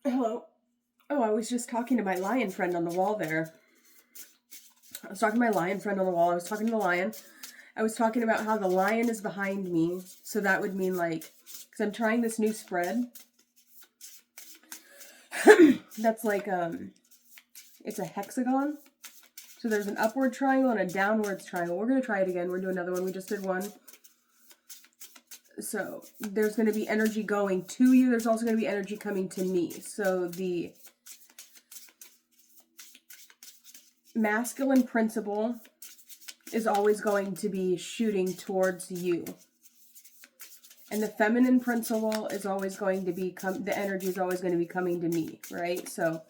Hello. Oh, I was just talking to my lion friend on the wall there. I was talking to my lion friend on the wall. I was talking to the lion. I was talking about how the lion is behind me. So that would mean because I'm trying this new spread. That's it's a hexagon. So there's an upward triangle and a downwards triangle. We're going to try it again. We're doing another one. We just did one. So there's going to be energy going to you. There's also going to be energy coming to me. So the masculine principle is always going to be shooting towards you. And the feminine principle is always going to be, the energy is always going to be coming to me, right? So,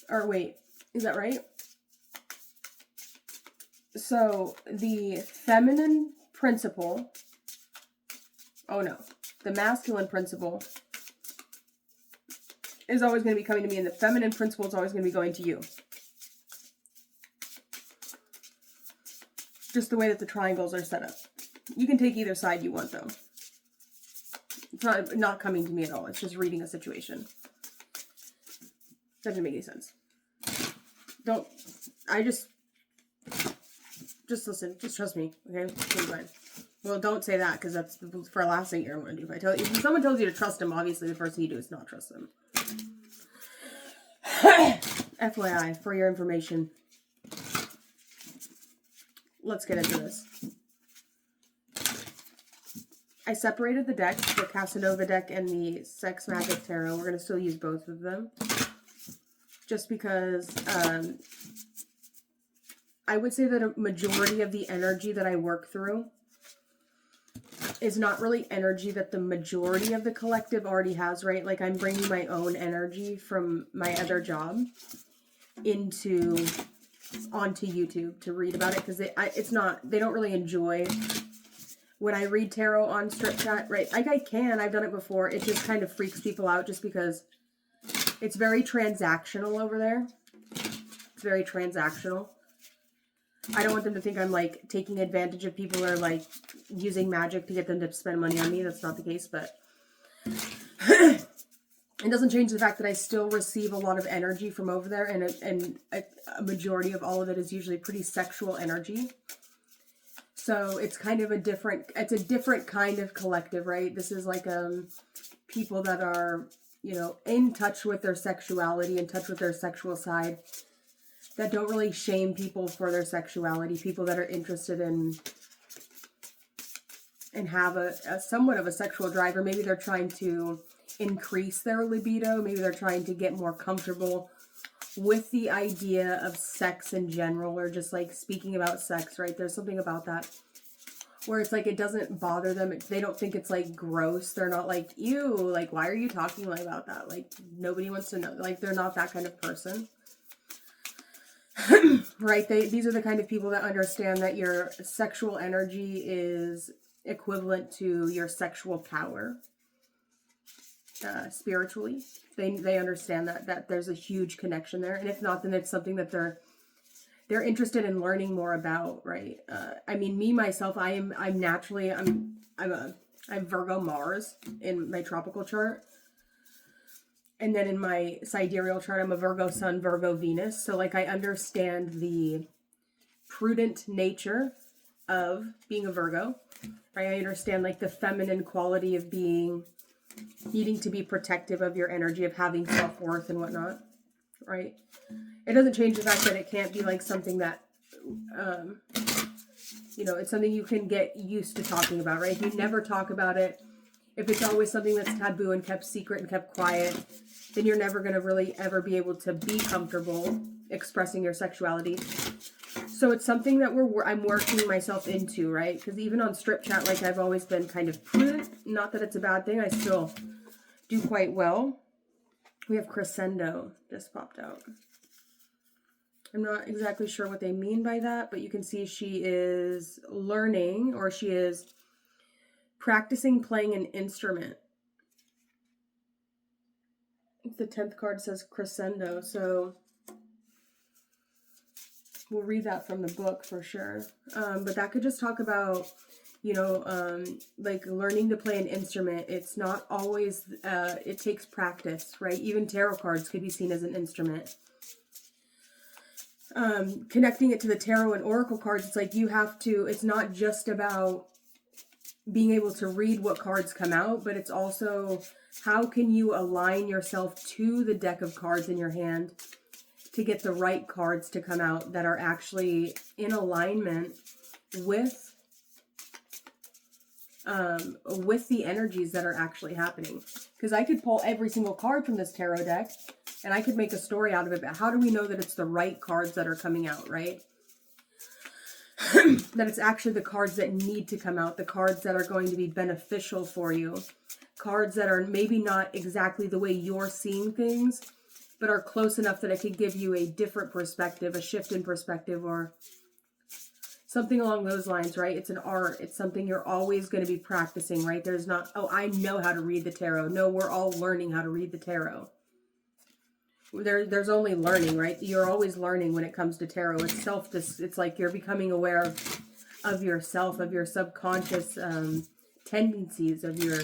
or wait, is that right? So the feminine principle, oh no, the masculine principle is always going to be coming to me, and the feminine principle is always going to be going to you. Just the way that the triangles are set up. You can take either side you want, though. It's not coming to me at all. It's just reading a situation. Doesn't make any sense. Just listen. Just trust me, okay? Fine. Well, don't say that, because that's for the last thing you're going to do. If someone tells you to trust them, obviously the first thing you do is not trust them. FYI, for your information. Let's get into this. I separated the decks, the Casanova deck and the Sex Magic Tarot. We're going to still use both of them. Just because I would say that a majority of the energy that I work through is not really energy that the majority of the collective already has, right? Like, I'm bringing my own energy from my other job onto YouTube to read about it, because they don't really enjoy when I read tarot on Strip Chat, right? Like, I've done it before. It just kind of freaks people out just because it's very transactional over there. It's very transactional. I don't want them to think I'm like taking advantage of people or like using magic to get them to spend money on me. That's not the case, but it doesn't change the fact that I still receive a lot of energy from over there, and a majority of all of it is usually pretty sexual energy. So it's kind of a different kind of collective, right? This is like people that are, in touch with their sexuality, in touch with their sexual side, that don't really shame people for their sexuality, people that are interested in and have a somewhat of a sexual drive, or maybe they're trying to increase their libido, maybe they're trying to get more comfortable with the idea of sex in general, or just like speaking about sex, right? There's something about that where it's like it doesn't bother them. They don't think it's like gross. They're not like, ew, like, why are you talking like about that? Like, nobody wants to know. Like, they're not that kind of person. Right? These are the kind of people that understand that your sexual energy is equivalent to your sexual power. Spiritually, they understand that there's a huge connection there, and if not, then it's something that they're interested in learning more about, right? I mean, me myself, I'm Virgo Mars in my tropical chart, and then in my sidereal chart, I'm a Virgo Sun, Virgo Venus. So like, I understand the prudent nature of being a Virgo, right? I understand like the feminine quality of needing to be protective of your energy, of having self-worth and whatnot, right? It doesn't change the fact that it can't be like something that, it's something you can get used to talking about, right? If you never talk about it, if it's always something that's taboo and kept secret and kept quiet, then you're never going to really ever be able to be comfortable expressing your sexuality. So it's something that I'm working myself into, right? Because even on Strip Chat, like, I've always been kind of prudent. Not that it's a bad thing. I still do quite well. We have crescendo just popped out. I'm not exactly sure what they mean by that, but you can see she is learning, or she is practicing playing an instrument. The 10th card says crescendo, so we'll read that from the book for sure. But that could just talk about Like learning to play an instrument, it's not always, it takes practice, right? Even tarot cards could be seen as an instrument. Connecting it to the tarot and oracle cards, it's like it's not just about being able to read what cards come out, but it's also how can you align yourself to the deck of cards in your hand to get the right cards to come out that are actually in alignment with the energies that are actually happening. Because I could pull every single card from this tarot deck and I could make a story out of it, but how do we know that it's the right cards that are coming out, right? That it's actually the cards that need to come out, the cards that are going to be beneficial for you, cards that are maybe not exactly the way you're seeing things, but are close enough that it could give you a different perspective, a shift in perspective, or something along those lines, right? It's an art. It's something you're always going to be practicing, right? There's not, oh, I know how to read the tarot. No, we're all learning how to read the tarot. There's only learning, right? You're always learning when it comes to tarot. It's like you're becoming aware of yourself, of your subconscious tendencies, of your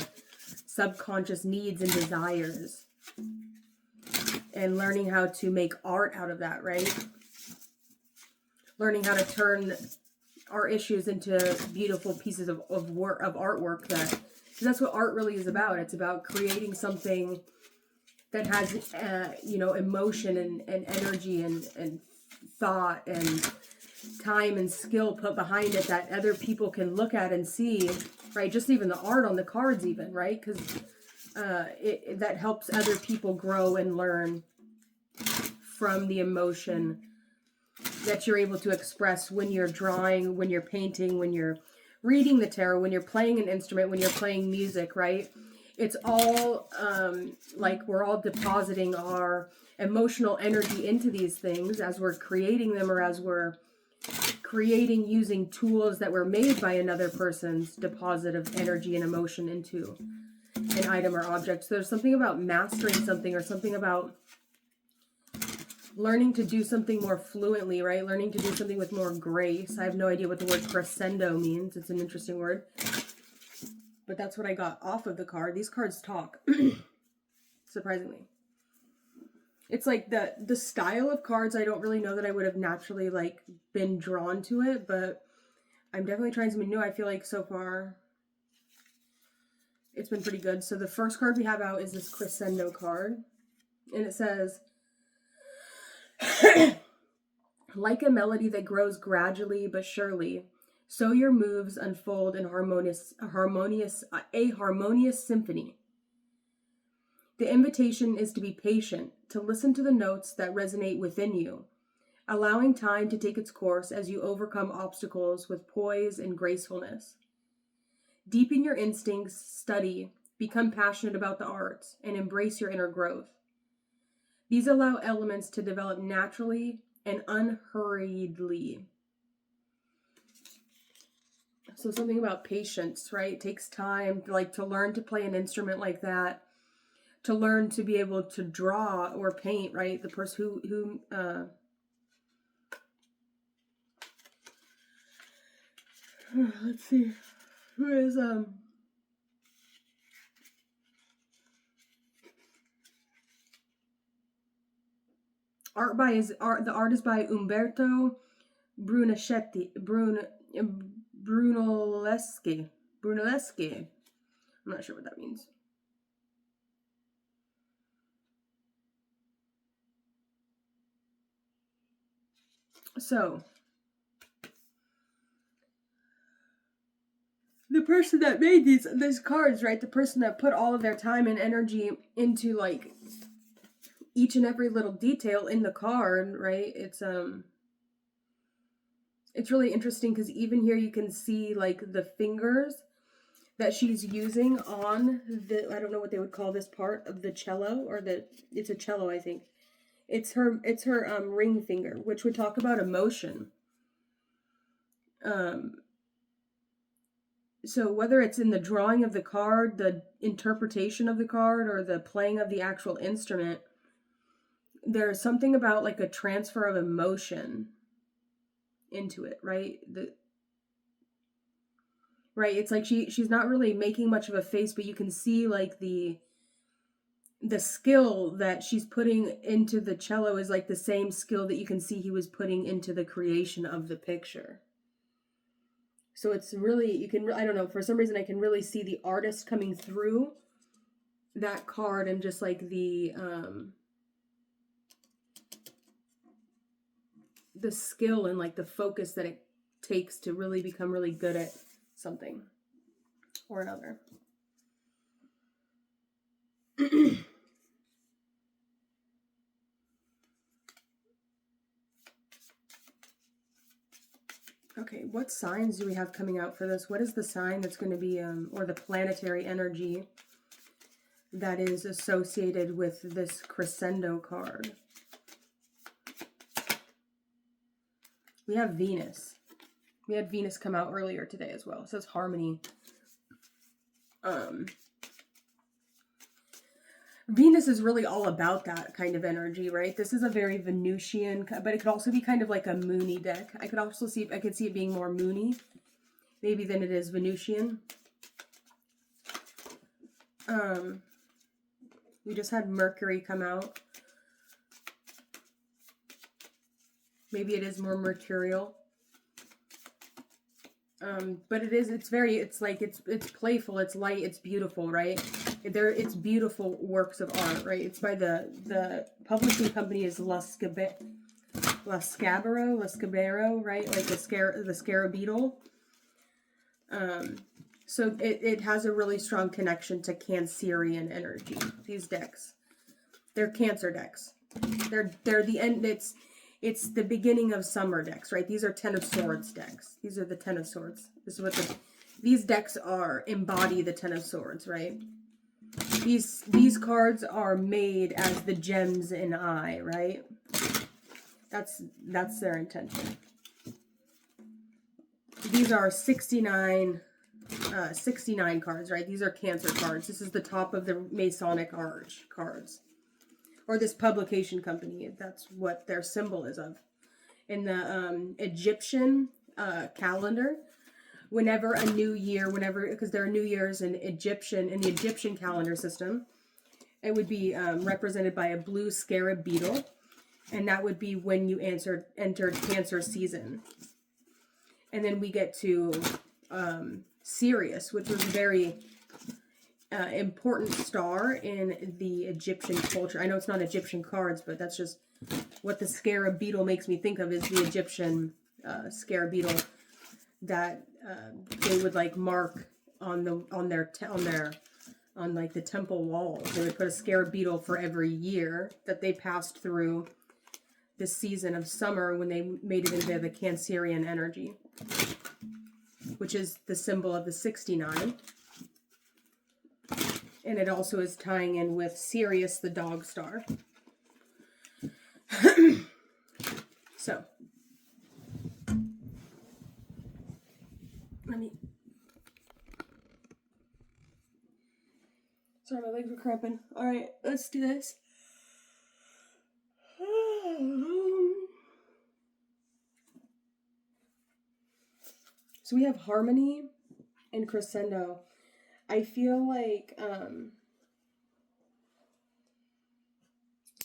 subconscious needs and desires, and learning how to make art out of that, right? Learning how to turn our issues into beautiful pieces of artwork. That's what art really is about. It's about creating something that has, emotion and energy and thought and time and skill put behind it that other people can look at and see, right? Just even the art on the cards even, right? Because that helps other people grow and learn from the emotion that you're able to express when you're drawing, when you're painting, when you're reading the tarot, when you're playing an instrument, when you're playing music, right? It's all like we're all depositing our emotional energy into these things as we're creating them, or as we're creating using tools that were made by another person's deposit of energy and emotion into an item or object. So there's something about mastering something, or something about learning to do something more fluently, right? Learning to do something with more grace. I have no idea what the word crescendo means. It's an interesting word. But that's what I got off of the card. These cards talk. Surprisingly. It's like the style of cards, I don't really know that I would have naturally been drawn to it, but I'm definitely trying something new. I feel like so far it's been pretty good. So the first card we have out is this crescendo card. And it says, like a melody that grows gradually but surely, so your moves unfold in a harmonious symphony. The invitation is to be patient, to listen to the notes that resonate within you, allowing time to take its course as you overcome obstacles with poise and gracefulness. Deepen your instincts, study, become passionate about the arts, and embrace your inner growth. These allow elements to develop naturally and unhurriedly. So something about patience, right? It takes time, to learn to play an instrument like that, to learn to be able to draw or paint, right? The person who let's see, who is the art is by Umberto Brunelleschi. I'm not sure what that means. So, the person that made these cards, right? The person that put all of their time and energy into each and every little detail in the card, right? It's really interesting because even here you can see the fingers that she's using on I don't know what they would call this part of the cello, or it's a cello, I think. It's her ring finger, which would talk about emotion. So whether it's in the drawing of the card, the interpretation of the card, or the playing of the actual instrument, there's something about a transfer of emotion into it, right? right? It's like she's not really making much of a face, but you can see like the skill that she's putting into the cello is like the same skill that you can see he was putting into the creation of the picture. So it's really, you can, I don't know, for some reason I can really see the artist coming through that card, and just like the skill and like the focus that it takes to really become really good at something or another. Okay, what signs do we have coming out for this? What is the sign that's going to be, or the planetary energy that is associated with this crescendo card? We have Venus. We had Venus come out earlier today as well. It says harmony. Venus is really all about that kind of energy, right? This is a very Venusian, but it could also be kind of like a moony deck. I could see it being more moony, maybe, than it is Venusian. We just had Mercury come out. Maybe it is more mercurial. But it's playful, it's light, it's beautiful, right? It's beautiful works of art, right? It's by the publishing company is La Scabero, right? Like the scarab beetle. So it has a really strong connection to Cancerian energy. These decks, they're Cancer decks. They're the end. It's the beginning of summer decks, right? These are Ten of Swords decks. These are the Ten of Swords. This is what these decks embody the Ten of Swords, right? These cards are made as the gems in eye, right? That's their intention. These are 69 cards, right? These are Cancer cards. This is the top of the Masonic Arch cards. Or this publication company. That's what their symbol is of. In the Egyptian calendar, whenever a new year, because there are New Years in the Egyptian calendar system, it would be represented by a blue scarab beetle, and that would be when you entered Cancer season. And then we get to Sirius, which was a very important star in the Egyptian culture. I know it's not Egyptian cards, but that's just what the scarab beetle makes me think of, is the Egyptian scarab beetle that they would like mark on the temple walls. They would put a scarab beetle for every year that they passed through this season of summer, when they made it into the Cancerian energy, which is the symbol of the 69. And it also is tying in with Sirius, the dog star. So, sorry, my legs were cramping. All right, let's do this. So we have harmony and crescendo. I feel like,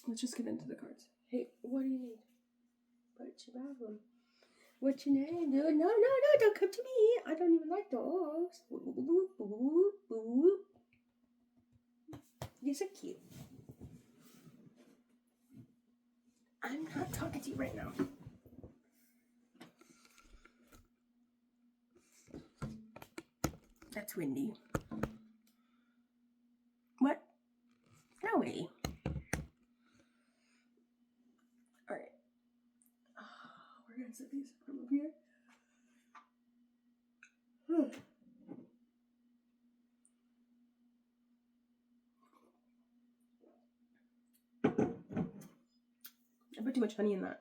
let's just get into the cards. Hey, what do you need? What's your problem? What you need? No, don't come to me. I don't even like dogs. You're so cute. I'm not talking to you right now. That's windy. What? No way. Alright. We're gonna set these from up here. I put too much honey in that.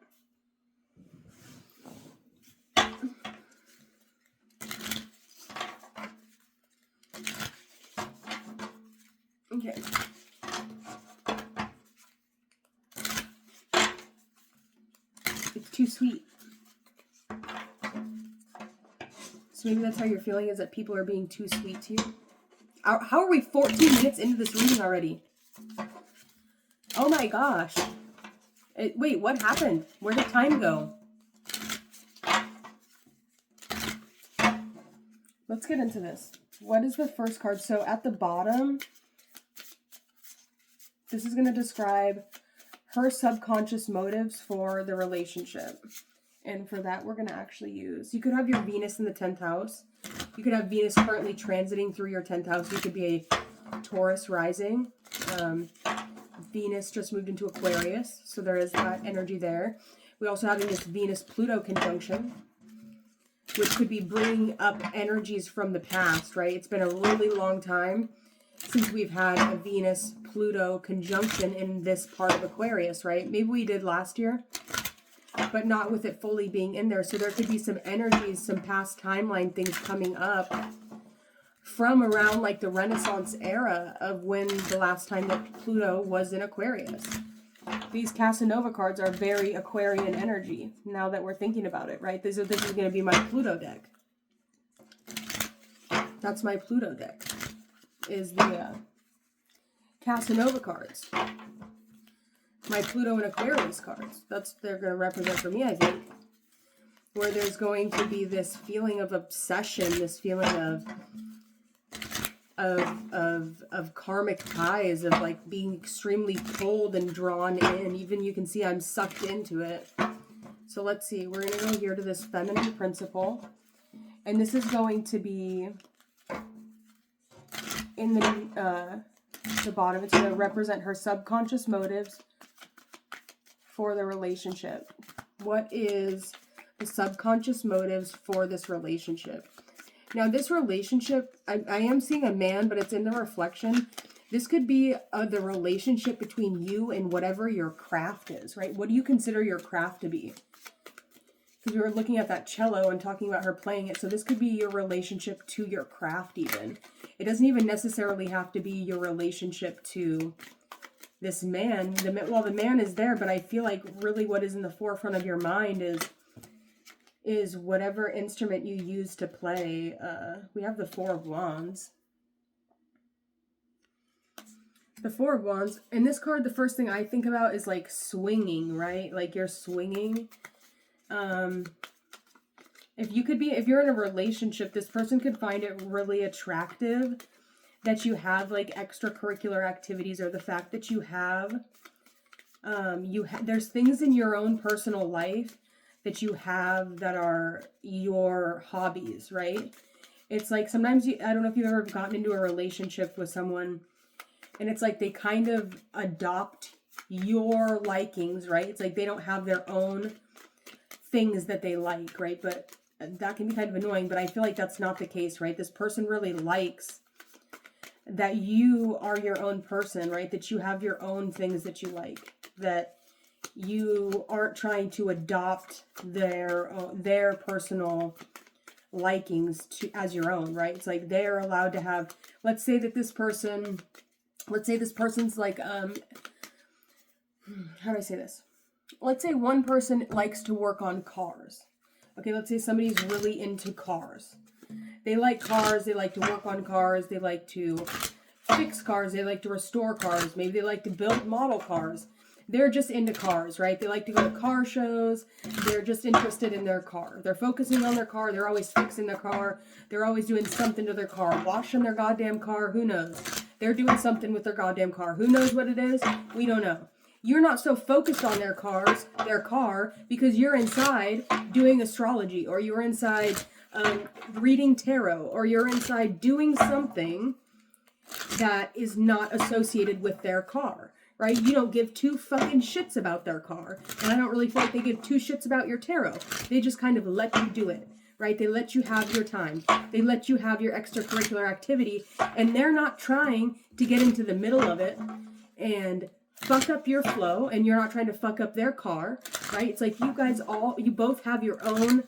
Okay. It's too sweet. So maybe that's how you're feeling, is that people are being too sweet to you. How are we 14 minutes into this reading already? Oh my gosh. Wait, what happened? Where did time go? Let's get into this. What is the first card? So at the bottom, this is going to describe her subconscious motives for the relationship. And for that, we're going to actually use, you could have your Venus in the 10th house. You could have Venus currently transiting through your 10th house. You could be a Taurus rising. Venus just moved into Aquarius, so there is that energy there. We also have this Venus-Pluto conjunction, which could be bringing up energies from the past, right? It's been a really long time since we've had a Venus-Pluto conjunction in this part of Aquarius, right? Maybe we did last year, but not with it fully being in there. So there could be some energies, some past timeline things coming up from around like the Renaissance era of when the last time that Pluto was in Aquarius. These Casanova cards are very Aquarian energy, now that we're thinking about it, right? This is going to be my Pluto deck. That's my Pluto deck, is the Casanova cards. My Pluto and Aquarius cards. They're going to represent for me, I think. Where there's going to be this feeling of obsession, this feeling of karmic ties, of like being extremely pulled and drawn in. Even you can see I'm sucked into it. So let's see. We're going to go here to this feminine principle. And this is going to be in the bottom. It's going to represent her subconscious motives for the relationship. What is the subconscious motives for this relationship? Now, this relationship, I am seeing a man, but it's in the reflection. This could be the relationship between you and whatever your craft is, right? What do you consider your craft to be? Because we were looking at that cello and talking about her playing it. So this could be your relationship to your craft even. It doesn't even necessarily have to be your relationship to this man. Well, the man is there, but I feel like really what is in the forefront of your mind is whatever instrument you use to play. We have the Four of Wands. The Four of Wands. In this card, the first thing I think about is like swinging, right? Like you're swinging. If you're in a relationship, this person could find it really attractive that you have like extracurricular activities, or the fact that you have, there's things in your own personal life that you have that are your hobbies, right? It's like sometimes I don't know if you've ever gotten into a relationship with someone and it's like they kind of adopt your likings, right? It's like they don't have their own things that they like, right? But that can be kind of annoying, but I feel like that's not the case, right? This person really likes that you are your own person, right? That you have your own things that you like, that you aren't trying to adopt their personal likings as your own, right? It's like they're allowed to have, let's say this person's like, how do I say this? Let's say one person likes to work on cars. Okay, let's say somebody's really into cars. They like cars, they like to work on cars, they like to fix cars, they like to restore cars, maybe they like to build model cars. They're just into cars, right? They like to go to car shows. They're just interested in their car. They're focusing on their car. They're always fixing their car. They're always doing something to their car. Washing their goddamn car. Who knows? They're doing something with their goddamn car. Who knows what it is? We don't know. You're not so focused on their car, because you're inside doing astrology, or you're inside reading tarot, or you're inside doing something that is not associated with their car. Right? You don't give two fucking shits about their car. And I don't really feel like they give two shits about your tarot. They just kind of let you do it. Right? They let you have your time. They let you have your extracurricular activity. And they're not trying to get into the middle of it and fuck up your flow. And you're not trying to fuck up their car. Right? It's like you both have your own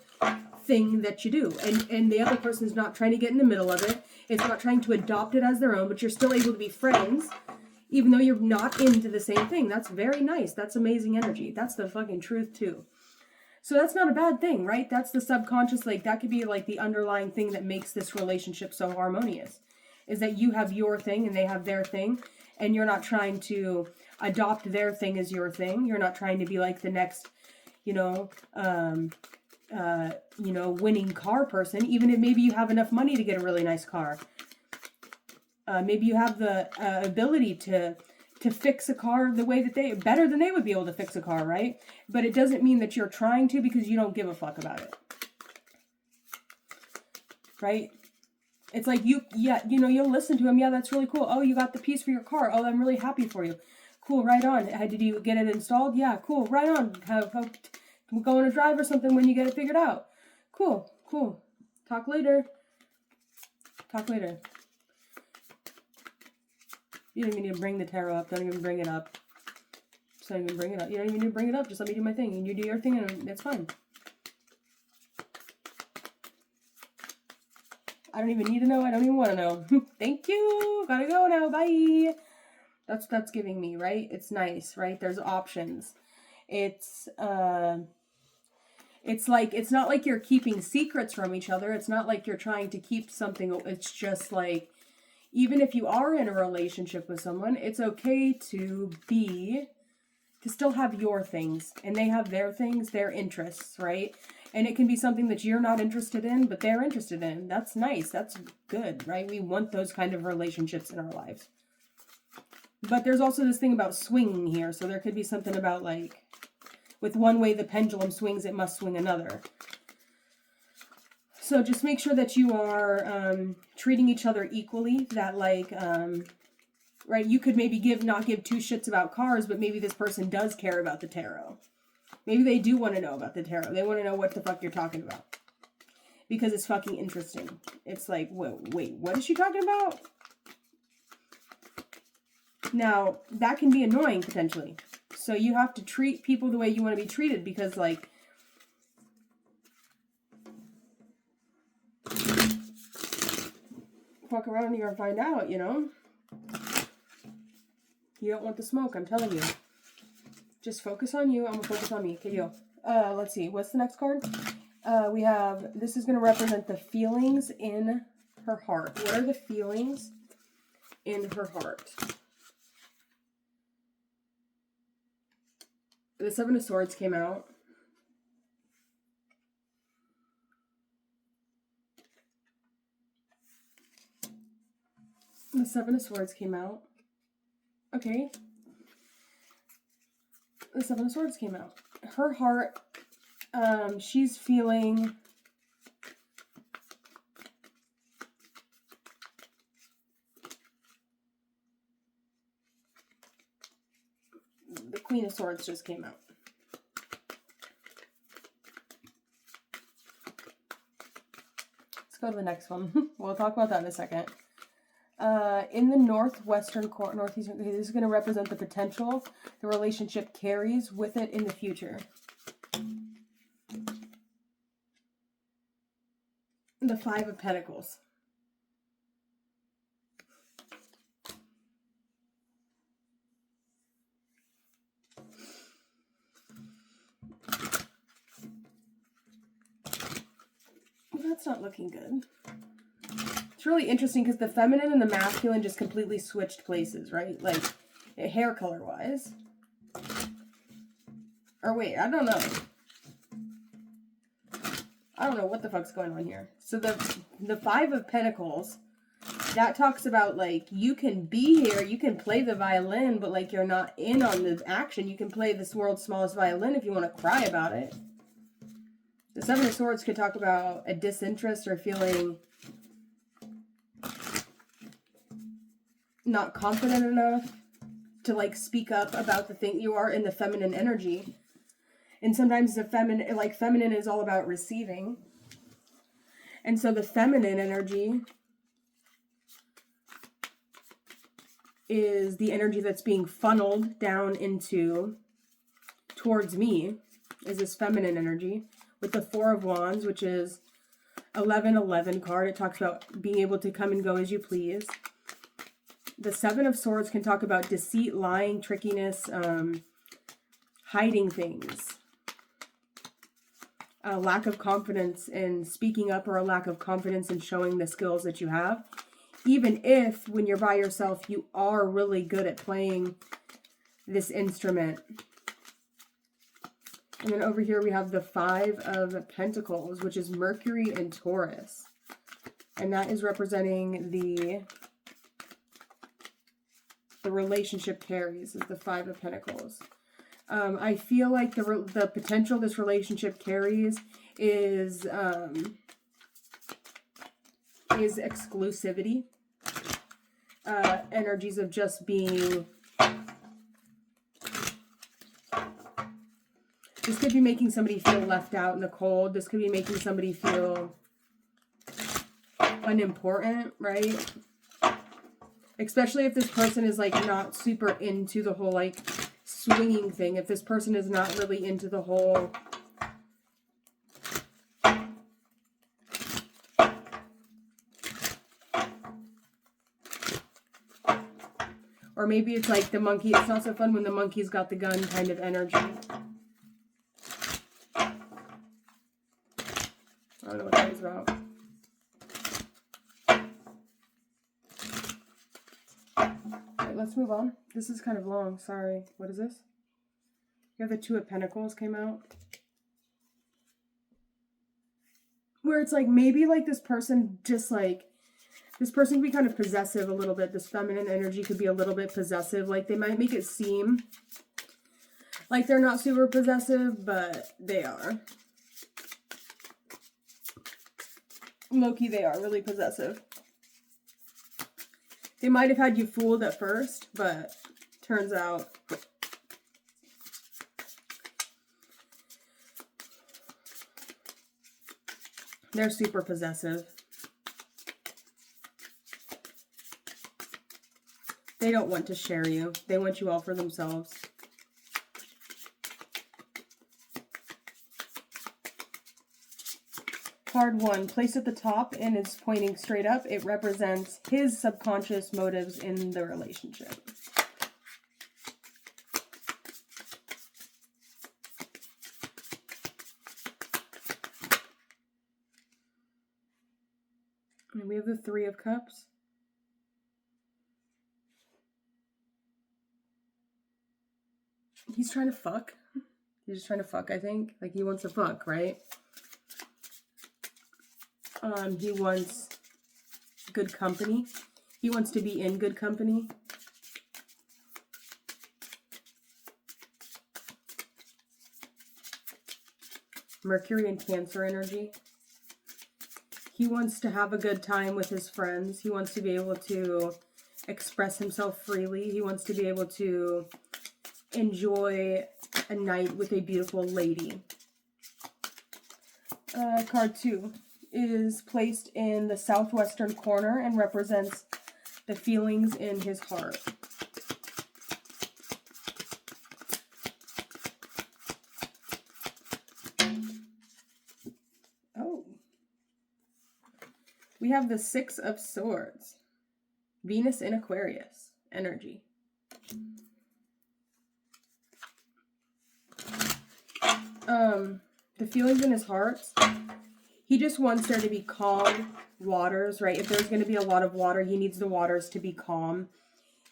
thing that you do. And the other person is not trying to get in the middle of it. It's not trying to adopt it as their own. But you're still able to be friends, even though you're not into the same thing. That's very nice. That's amazing energy. That's the fucking truth too. So that's not a bad thing, right? That's the subconscious, like that could be like the underlying thing that makes this relationship so harmonious, is that you have your thing and they have their thing, and you're not trying to adopt their thing as your thing. You're not trying to be like the next, winning car person, even if maybe you have enough money to get a really nice car. Maybe you have the ability to fix a car the way that better than they would be able to fix a car, right? But it doesn't mean that you're trying to, because you don't give a fuck about it. Right? It's like you'll listen to him. Yeah, that's really cool. Oh, you got the piece for your car. Oh, I'm really happy for you. Cool, right on. Did you get it installed? Yeah, cool, right on. We'll go on a drive or something when you get it figured out. Cool. Talk later. You don't even need to bring the tarot up. Don't even bring it up. Just don't even bring it up. You don't even need to bring it up. Just let me do my thing. And you do your thing and it's fine. I don't even need to know. I don't even want to know. Thank you. Gotta go now. Bye. That's giving me, right? It's nice, right? There's options. It's not like you're keeping secrets from each other. It's not like you're trying to keep something. It's just like, even if you are in a relationship with someone, it's okay to still have your things and they have their things, their interests, right? And it can be something that you're not interested in, but they're interested in. That's nice. That's good, right? We want those kind of relationships in our lives. But there's also this thing about swinging here. So there could be something about like, with one way the pendulum swings, it must swing another. So just make sure that you are treating each other equally. That like, right, you could maybe not give two shits about cars, but maybe this person does care about the tarot. Maybe they do want to know about the tarot. They want to know what the fuck you're talking about. Because it's fucking interesting. It's like, wait, what is she talking about? Now, that can be annoying, potentially. So you have to treat people the way you want to be treated, because, like, fuck around here and find out, you know? You don't want the smoke, I'm telling you. Just focus on you, I'm gonna focus on me. Okay, yo. Let's see, what's the next card? We have, this is gonna represent the feelings in her heart. What are the feelings in her heart? The Seven of Swords came out. The Seven of Swords came out. Okay. The Seven of Swords came out. Her heart, she's feeling the Queen of Swords just came out. Let's go to the next one. We'll talk about that in a second. In the northeastern, this is going to represent the potential the relationship carries with it in the future. The Five of Pentacles. That's not looking good. It's really interesting because the feminine and the masculine just completely switched places, right? Like, hair color wise. Or wait, I don't know. I don't know what the fuck's going on here. So the Five of Pentacles, that talks about, like, you can be here, you can play the violin, but, like, you're not in on the action. You can play this world's smallest violin if you want to cry about it. The Seven of Swords could talk about a disinterest or feeling not confident enough to, like, speak up about the thing. You are in the feminine energy. And sometimes the feminine is all about receiving. And so the feminine energy is the energy that's being funneled down towards me, is this feminine energy. With the Four of Wands, which is 1111 card. It talks about being able to come and go as you please. The Seven of Swords can talk about deceit, lying, trickiness, hiding things. a lack of confidence in speaking up or a lack of confidence in showing the skills that you have. Even if, when you're by yourself, you are really good at playing this instrument. And then over here we have the Five of Pentacles, which is Mercury and Taurus. And that is representing the relationship carries, is the Five of Pentacles. I feel like the potential this relationship carries is exclusivity. Energies of just being... This could be making somebody feel left out in the cold. This could be making somebody feel unimportant, right? Especially if this person is like not super into the whole like swinging thing. If this person is not really into the whole or maybe it's like the monkey, it's not so fun when the monkey's got the gun kind of energy. I don't know what that is about. Alright, let's move on. This is kind of long, sorry. What is this? You have the Two of Pentacles came out. Where it's like, maybe like this person just like, this person can be kind of possessive a little bit. This feminine energy could be a little bit possessive. Like they might make it seem like they're not super possessive, but they are. Low-key, they are really possessive. They might have had you fooled at first, but turns out they're super possessive. They don't want to share you. They want you all for themselves. Card 1, placed at the top and is pointing straight up. It represents his subconscious motives in the relationship. And we have the Three of Cups. He's trying to fuck. He's just trying to fuck, I think. Like, he wants to fuck, right? He wants good company. He wants to be in good company. Mercury and Cancer energy. He wants to have a good time with his friends. He wants to be able to express himself freely. He wants to be able to enjoy a night with a beautiful lady. Card 2 is placed in the southwestern corner and represents the feelings in his heart. Oh. We have the Six of Swords. Venus in Aquarius energy. The feelings in his heart, he just wants there to be calm waters, right? If there's going to be a lot of water, he needs the waters to be calm.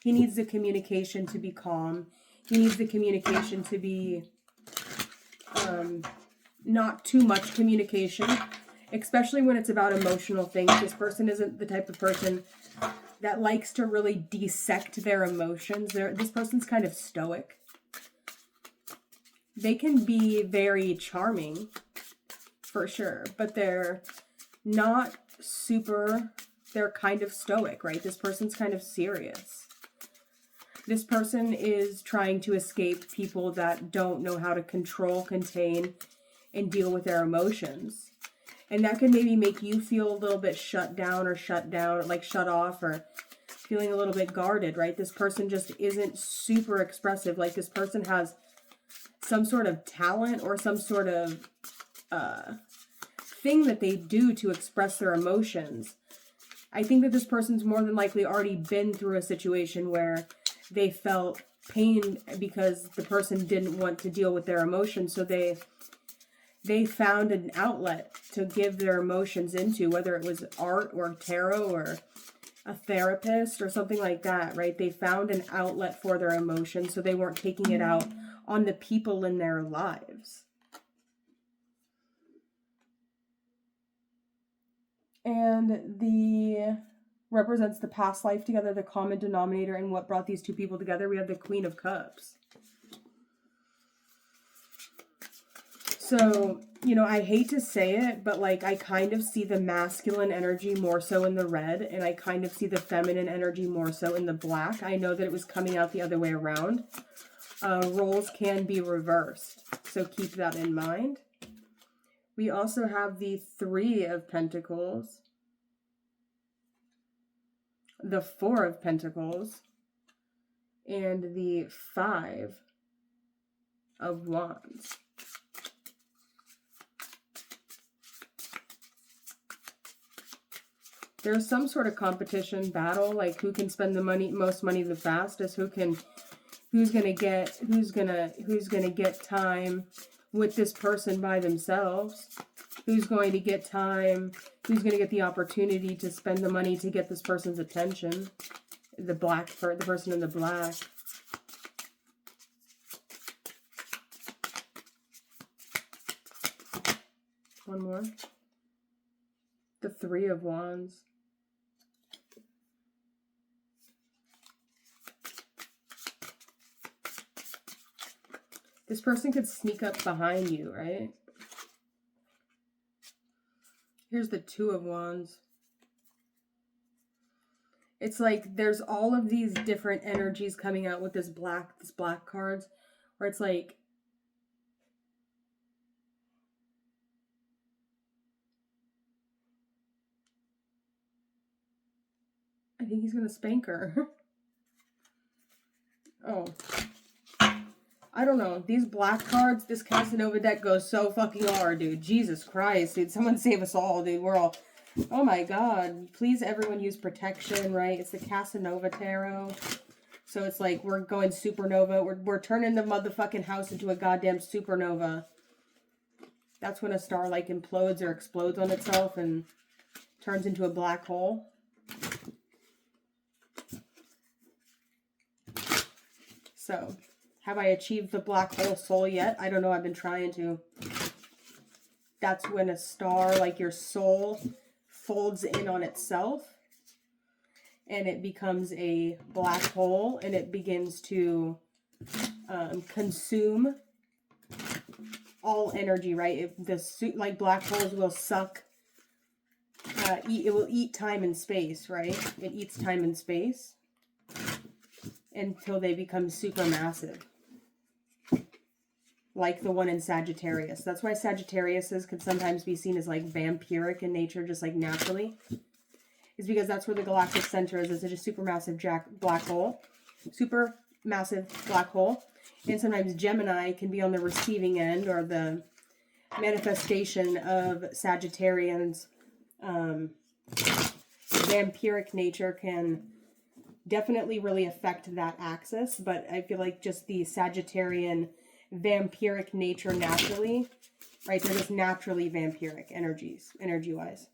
He needs the communication to be calm. He needs the communication to be not too much communication, especially when it's about emotional things. This person isn't the type of person that likes to really dissect their emotions. This person's kind of stoic. They can be very charming, for sure, but they're not super, they're kind of stoic, right? This person's kind of serious. This person is trying to escape people that don't know how to control, contain, and deal with their emotions. And that can maybe make you feel a little bit shut down, like shut off, or feeling a little bit guarded, right? This person just isn't super expressive. Like this person has some sort of talent or some sort of thing that they do to express their emotions. I think that this person's more than likely already been through a situation where they felt pain because the person didn't want to deal with their emotions, so they they found an outlet to give their emotions into, whether it was art or tarot or a therapist or something like that, right? They found an outlet for their emotions, so they weren't taking it out on the people in their lives. And the represents the past life together, the common denominator, and what brought these two people together. We have the Queen of Cups. So, you know, I hate to say it, but like I kind of see the masculine energy more so in the red, and I kind of see the feminine energy more so in the black. I know that it was coming out the other way around. Roles can be reversed, so keep that in mind. We also have the Three of Pentacles, the Four of Pentacles, and the Five of Wands. There's some sort of competition battle, like who can spend the most money the fastest, who's gonna get time with this person by themselves, who's going to get time, who's going to get the opportunity to spend the money to get this person's attention. The person in the black. One more. The Three of Wands. This person could sneak up behind you, right? Here's the Two of Wands. It's like there's all of these different energies coming out with this black cards, where it's like I think he's gonna spank her. Oh. I don't know. These black cards, this Casanova deck goes so fucking hard, dude. Jesus Christ, dude. Someone save us all, dude. We're all... Oh my god. Please, everyone use protection, right? It's the Casanova Tarot. So it's like we're going supernova. We're turning the motherfucking house into a goddamn supernova. That's when a star, like, implodes or explodes on itself and turns into a black hole. So... have I achieved the black hole soul yet? I don't know. I've been trying to. That's when a star, like your soul, folds in on itself. And it becomes a black hole. And it begins to consume all energy, right? Like black holes will suck. It will eat time and space, right? It eats time and space. Until they become supermassive. Like the one in Sagittarius. That's why Sagittariuses could sometimes be seen as like vampiric in nature, just like naturally. Is because that's where the galactic center is. It's just a supermassive black hole. Supermassive black hole. And sometimes Gemini can be on the receiving end or the manifestation of Sagittarians. Vampiric nature can definitely really affect that axis. But I feel like just the Sagittarian vampiric nature naturally, right? They're just naturally vampiric energy-wise.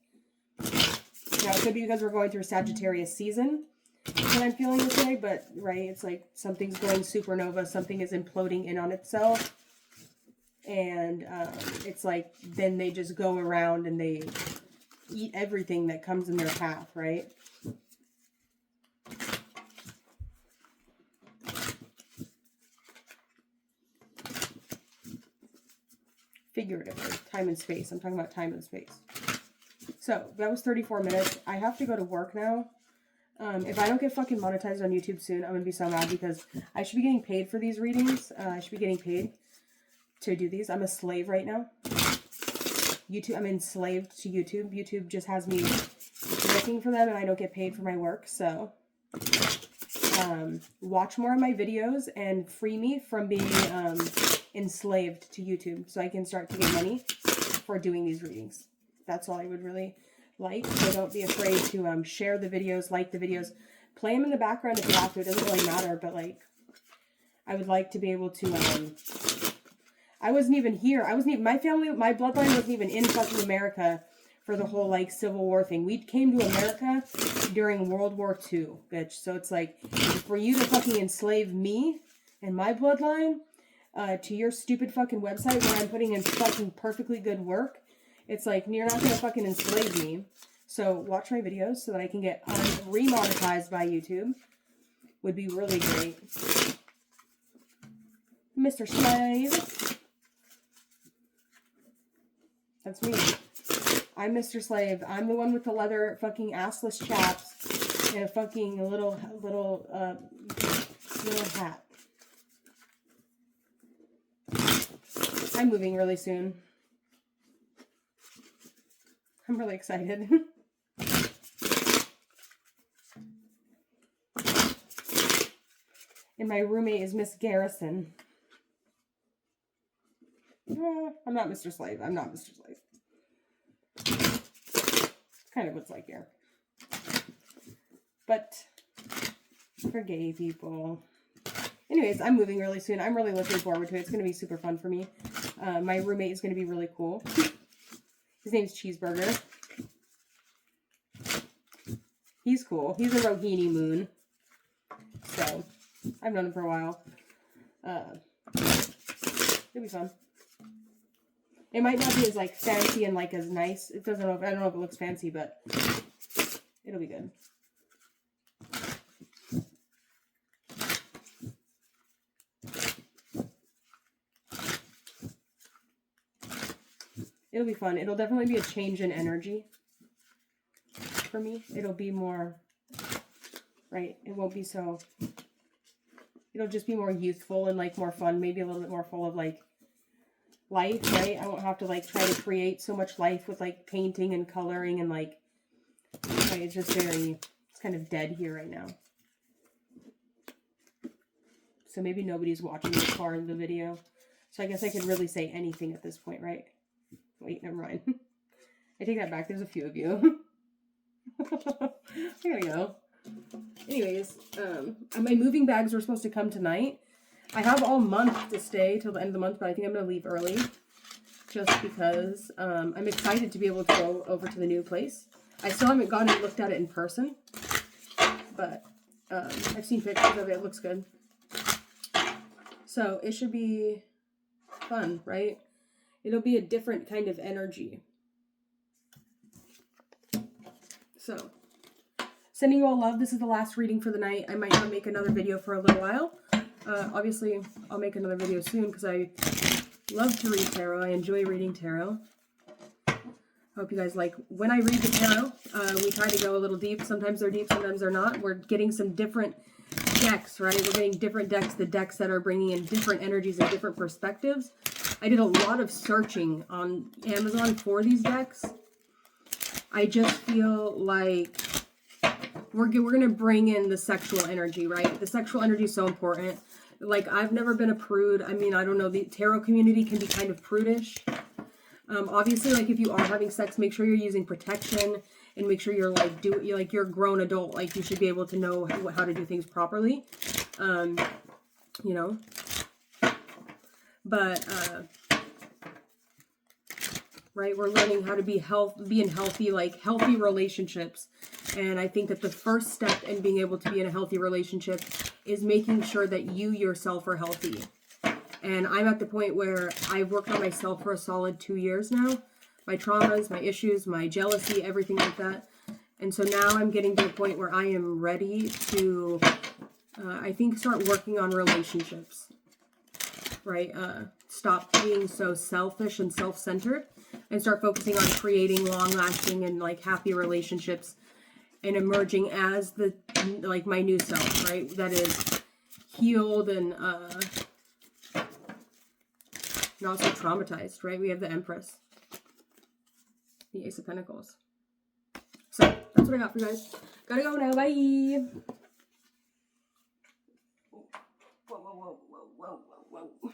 Now, it could be because we're going through Sagittarius season that I'm feeling this way, but, right, it's like something's going supernova, something is imploding in on itself, and it's like then they just go around and they eat everything that comes in their path, right? Figuratively, time and space. I'm talking about time and space. So, that was 34 minutes. I have to go to work now. If I don't get fucking monetized on YouTube soon, I'm going to be so mad because I should be getting paid for these readings. I should be getting paid to do these. I'm a slave right now. I'm enslaved to YouTube. YouTube just has me working for them and I don't get paid for my work. So, watch more of my videos and free me from being enslaved to YouTube so I can start to get money for doing these readings. That's all I would really like. So don't be afraid to share the videos, like the videos, play them in the background if you have to. It doesn't really matter, but like I would like to be able to I wasn't even here. I wasn't even, my family, my bloodline wasn't even in fucking America for the whole, like, Civil War thing. We came to America during World War II, bitch. So it's like, for you to fucking enslave me and my bloodline to your stupid fucking website where I'm putting in fucking perfectly good work, it's like, you're not gonna fucking enslave me. So watch my videos so that I can get remonetized by YouTube. Would be really great. Mr. Slave. That's me. I'm Mr. Slave. I'm the one with the leather fucking assless chaps and a fucking little hat. I'm moving really soon. I'm really excited. And my roommate is Miss Garrison. I'm not Mr. Slave. I'm not Mr. Slave. It's kind of what's like here. But for gay people. Anyways, I'm moving really soon. I'm really looking forward to it. It's going to be super fun for me. My roommate is going to be really cool. His name's Cheeseburger. He's cool. He's a Rohini moon. So, I've known him for a while. It'll be fun. It might not be as, like, fancy and, like, as nice. It doesn't know if, I don't know if it looks fancy, but it'll be good. It'll be fun. It'll definitely be a change in energy for me. It'll be more, right? It won't be so, it'll just be more youthful and, like, more fun. Maybe a little bit more full of, like, life, right? I won't have to, like, try to create so much life with, like, painting and coloring and, like, it's just very, it's kind of dead here right now. So maybe nobody's watching this far in the video. So I guess I could really say anything at this point, right? Wait, never mind. I take that back. There's a few of you. I gotta go. Anyways, my moving bags were supposed to come tonight. I have all month to stay till the end of the month, but I think I'm going to leave early. Just because I'm excited to be able to go over to the new place. I still haven't gone and looked at it in person. But I've seen pictures of it. It looks good. So it should be fun, right? It'll be a different kind of energy. So, sending you all love. This is the last reading for the night. I might not make another video for a little while. Obviously, I'll make another video soon because I love to read tarot. I enjoy reading tarot. Hope you guys like when I read the tarot. We try to go a little deep. Sometimes they're deep, sometimes they're not. We're getting some different decks, right? We're getting different decks, the decks that are bringing in different energies and different perspectives. I did a lot of searching on Amazon for these decks. I just feel like we're going to bring in the sexual energy, right? The sexual energy is so important. Like, I've never been a prude. I mean, I don't know. The tarot community can be kind of prudish. Obviously, like, if you are having sex, make sure you're using protection and make sure you're, like, you're a grown adult. Like, you should be able to know how to do things properly. You know? But, right, we're learning how to be in healthy, like, healthy relationships. And I think that the first step in being able to be in a healthy relationship is making sure that you yourself are healthy. And I'm at the point where I've worked on myself for a solid 2 years now. My traumas, my issues, my jealousy, everything like that. And so now I'm getting to the point where I am ready to, I think, start working on relationships. Right? Stop being so selfish and self-centered and start focusing on creating long-lasting and, like, happy relationships and emerging as the, like, my new self, right? That is healed and not so traumatized, right? We have the Empress, the Ace of Pentacles. So that's what I got for you guys. Gotta go now. Bye. Whoa, whoa, whoa, whoa, whoa, whoa, whoa.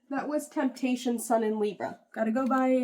That was Temptation, Sun in Libra. Gotta go. Bye.